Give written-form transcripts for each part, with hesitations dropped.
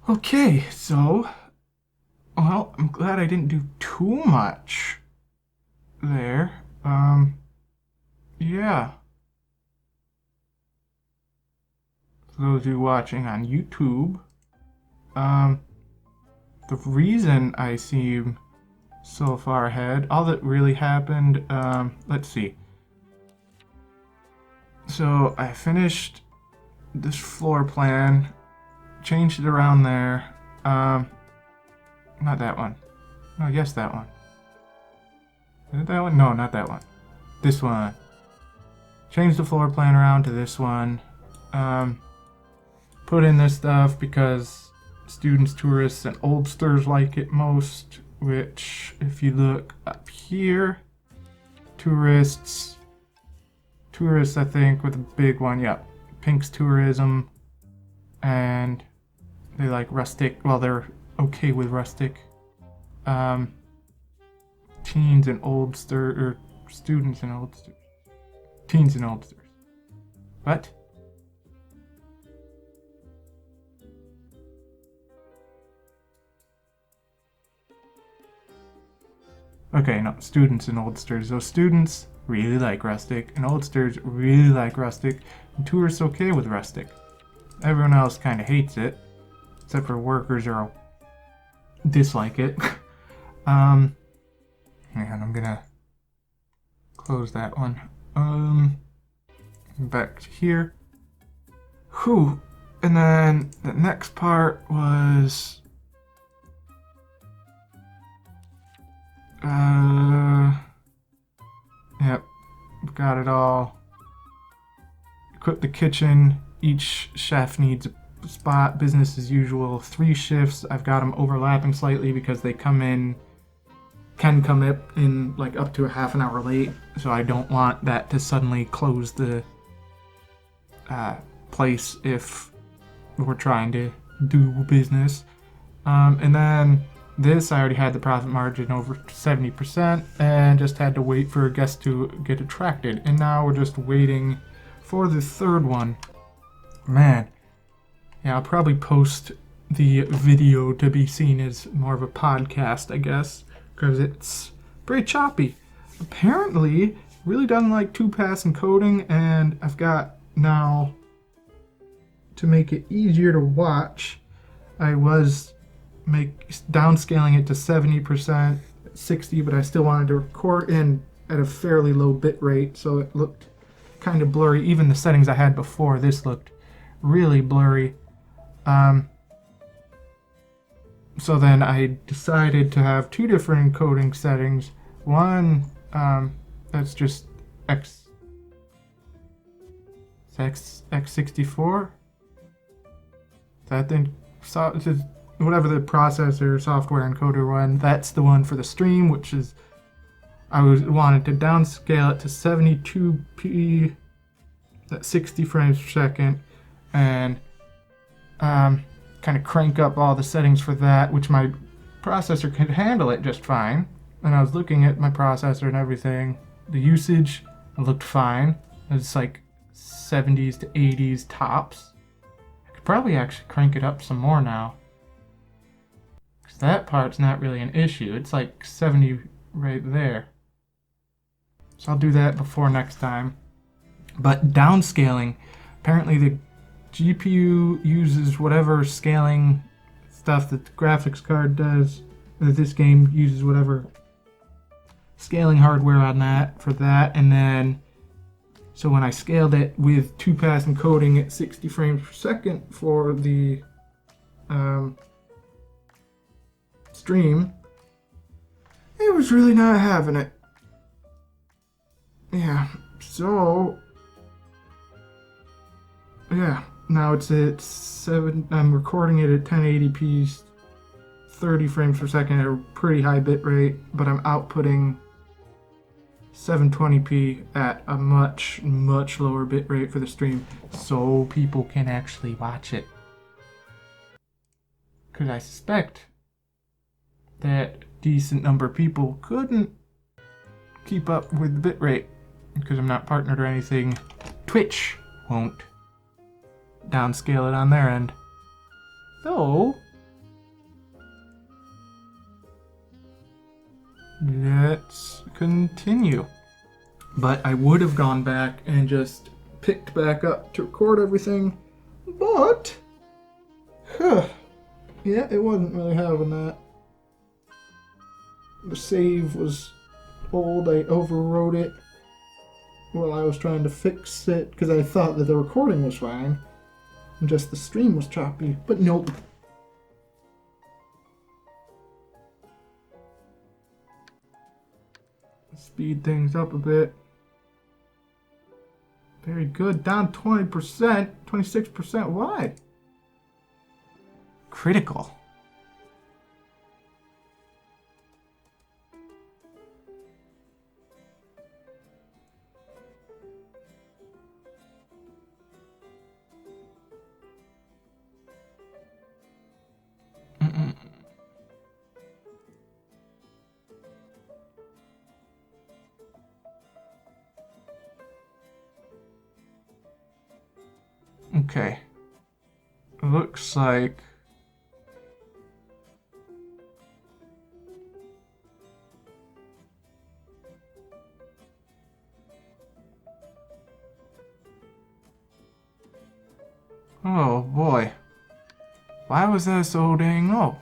Okay, so, well, I'm glad I didn't do too much there. Yeah. For those of you watching on YouTube, um, the reason I seem so far ahead, all that really happened, let's see. So, I finished this floor plan, changed it around there. Not that one. No, yes, that one. Is it that one? No, not that one. This one. Changed the floor plan around to this one. Put in this stuff because students, tourists, and oldsters like it most, which, if you look up here, tourists, I think, with a big one, yep. Pink's tourism, and they like rustic, well, they're okay with rustic. Teens and oldsters, or students and oldsters. Teens and oldsters. What? Okay, no, students and oldsters. Those students really like rustic, and oldsters really like rustic, and tourists okay with rustic. Everyone else kind of hates it, except for workers or dislike it. And I'm gonna close that one. Back to here. Whew. And then the next part was yep, got it all. Equip the kitchen. Each chef needs a spot. Business as usual. 3 shifts. I've got them overlapping slightly because they can come up in like up to a half an hour late. So I don't want that to suddenly close the place if we're trying to do business. And then this, I already had the profit margin over 70% and just had to wait for a guest to get attracted. And now we're just waiting for the third one. Man. Yeah, I'll probably post the video to be seen as more of a podcast, I guess, because it's pretty choppy. Apparently, really doesn't like 2-pass encoding, and I've got now, to make it easier to watch, I was downscaling it to 70%, 60, but I still wanted to record in at a fairly low bit rate, so it looked kind of blurry. Even the settings I had before this looked really blurry. So then I decided to have 2 different encoding settings. One that's just x64. That then whatever the processor software encoder one, that's the one for the stream, which is wanted to downscale it to 72p at 60 frames per second, and kind of crank up all the settings for that, which my processor could handle it just fine. And I was looking at my processor and everything. The usage looked fine. It's like 70s to 80s tops. I could probably actually crank it up some more now, because that part's not really an issue. It's like 70 right there. So I'll do that before next time. But downscaling, apparently the GPU uses whatever scaling stuff that the graphics card does. That this game uses whatever scaling hardware on that for that, and then so when I scaled it with 2-pass encoding at 60 frames per second for the stream, it was really not having it. Yeah, so yeah, now it's at 7. I'm recording it at 1080p, 30 frames per second at a pretty high bit rate, but I'm outputting 720p at a much lower bit rate for the stream, so people can actually watch it. Because I suspect that a decent number of people couldn't keep up with the bit rate because I'm not partnered or anything. Twitch won't downscale it on their end. Though, let's continue. But I would have gone back and just picked back up to record everything, but yeah, it wasn't really having that. The save was old. I overwrote it while I was trying to fix it because I thought that the recording was fine and just the stream was choppy, but nope. Speed things up a bit. Very good. Down 20%, 26%. Why? Critical. Okay. Looks like oh boy. Why was that so dang low?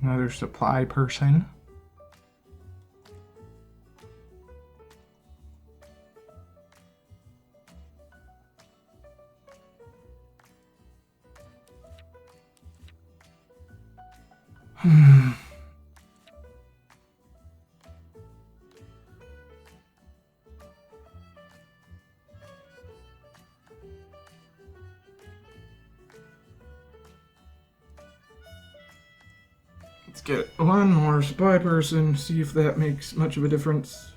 Another supply person. Let's get one more spy person, see if that makes much of a difference.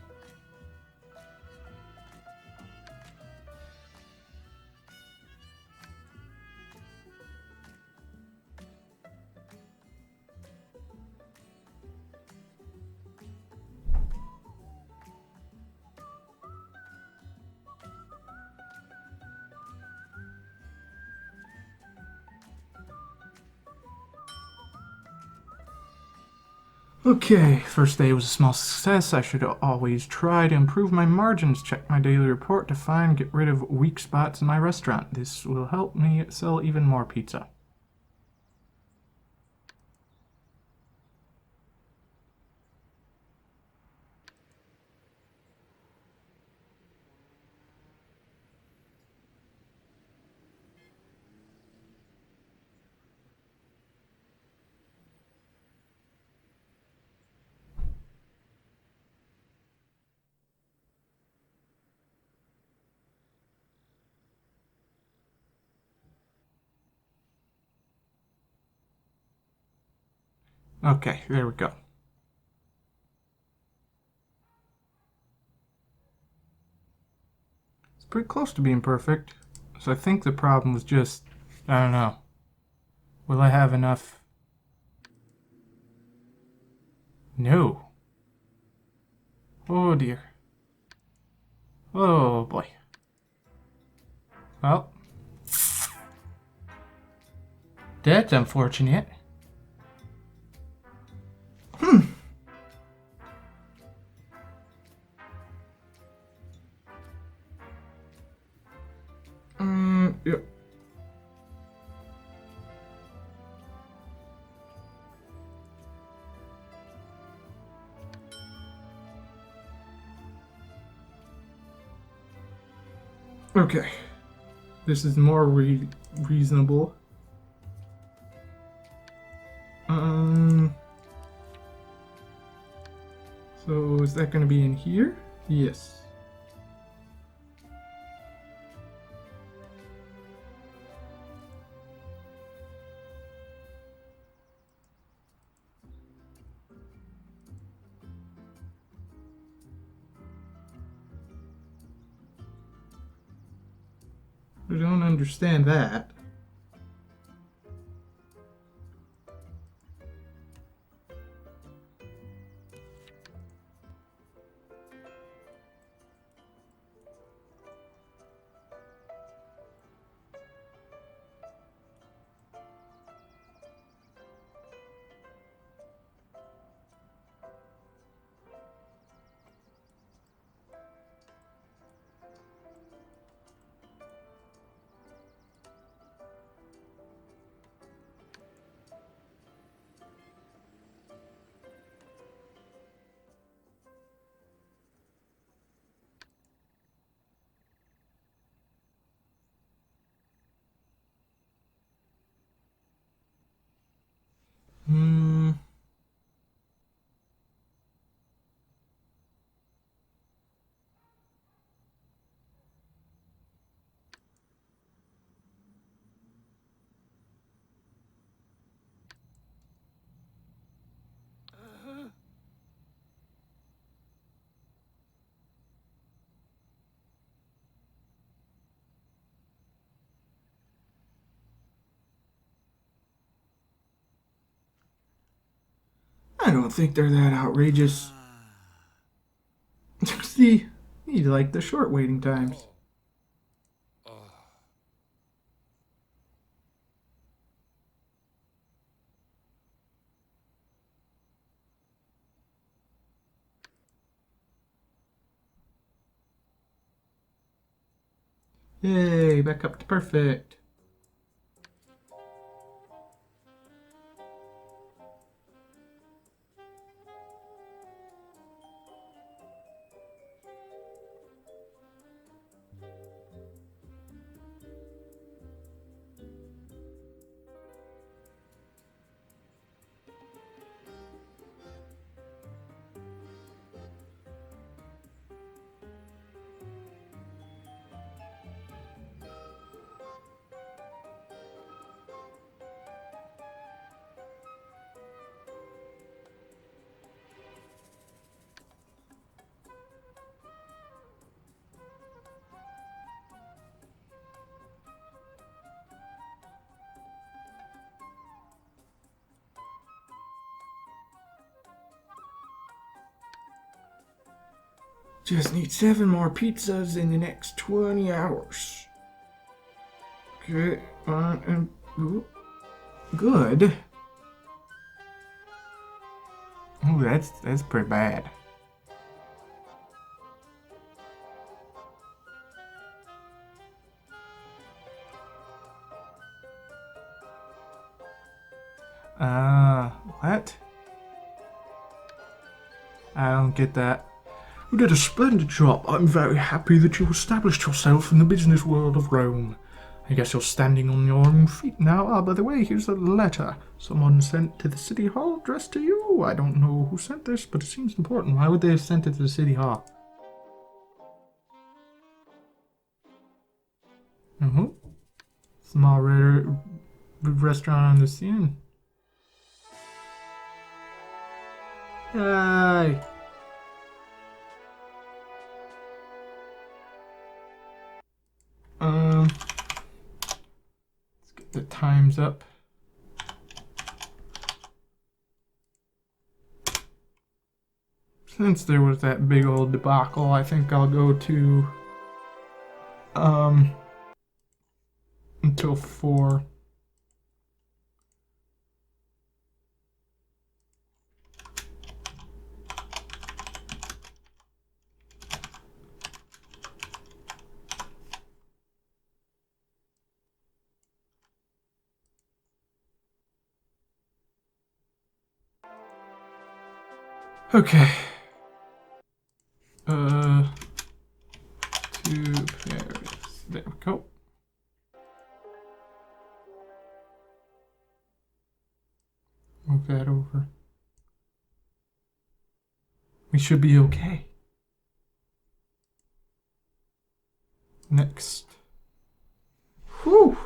Okay, first day was a small success. I should always try to improve my margins. Check my daily report to find, get rid of weak spots in my restaurant. This will help me sell even more pizza. Okay, there we go. It's pretty close to being perfect. So I think the problem was just, I don't know. Will I have enough? No. Oh dear. Oh boy. Well. That's unfortunate. Yep. Okay. This is more reasonable. So is that going to be in here? Yes. I don't understand that. Hmm. I don't think they're that outrageous. See, you like the short waiting times. Yay, back up to perfect. Just need 7 more pizzas in the next 20 hours. Okay, good. Oh, that's pretty bad. What? I don't get that. You did a splendid job. I'm very happy that you established yourself in the business world of Rome. I guess you're standing on your own feet now. Ah, by the way, here's a letter someone sent to the city hall addressed to you. I don't know who sent this, but it seems important. Why would they have sent it to the city hall? Small restaurant on the scene. Yay! Let's get the times up. Since there was that big old debacle, I think I'll go to until 4. Okay. To Paris. There we go. Move that over. We should be okay. Next. Whew.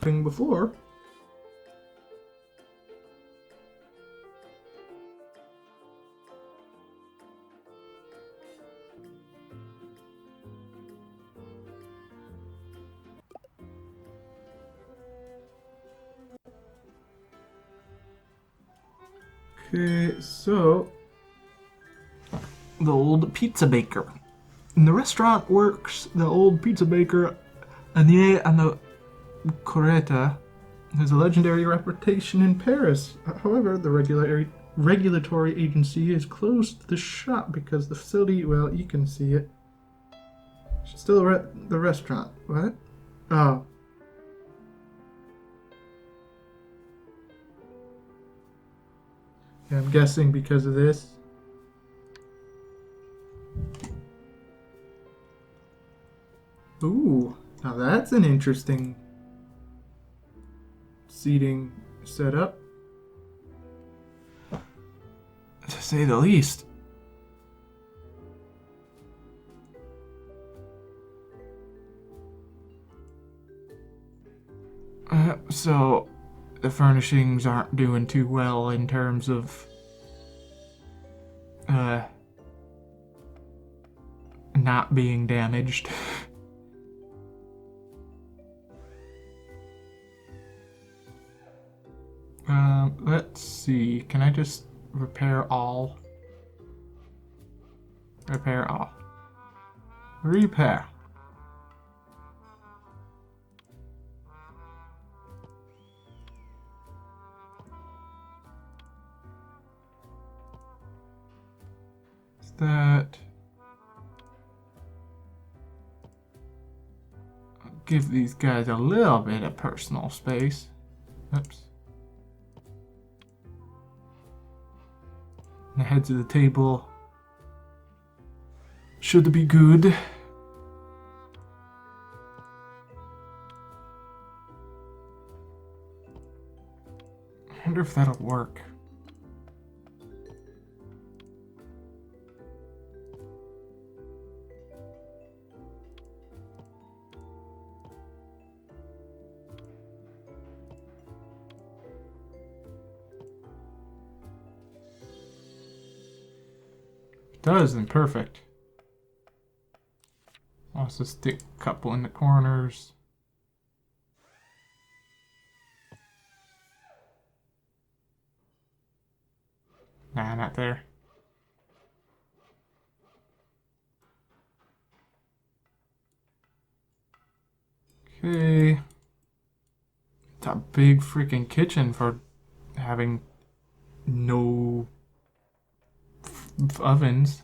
Thing before. Okay, so the old pizza baker. In the restaurant works the old pizza baker Agnès Anacoreta, has a legendary reputation in Paris. However, the regulatory agency has closed the shop because the facility, well, you can see it. Still the restaurant. What? Oh. Yeah, I'm guessing because of this. Ooh, now that's an interesting seating setup, to say the least. So the furnishings aren't doing too well in terms of not being damaged. Let's see. Can I just repair all? Repair all. Repair. Is that... I'll give these guys a little bit of personal space. Oops. The heads of the table should be good. I wonder if that'll work. Does, then perfect. Also stick a couple in the corners. Nah, not there. Okay. It's a big freaking kitchen for having no ovens.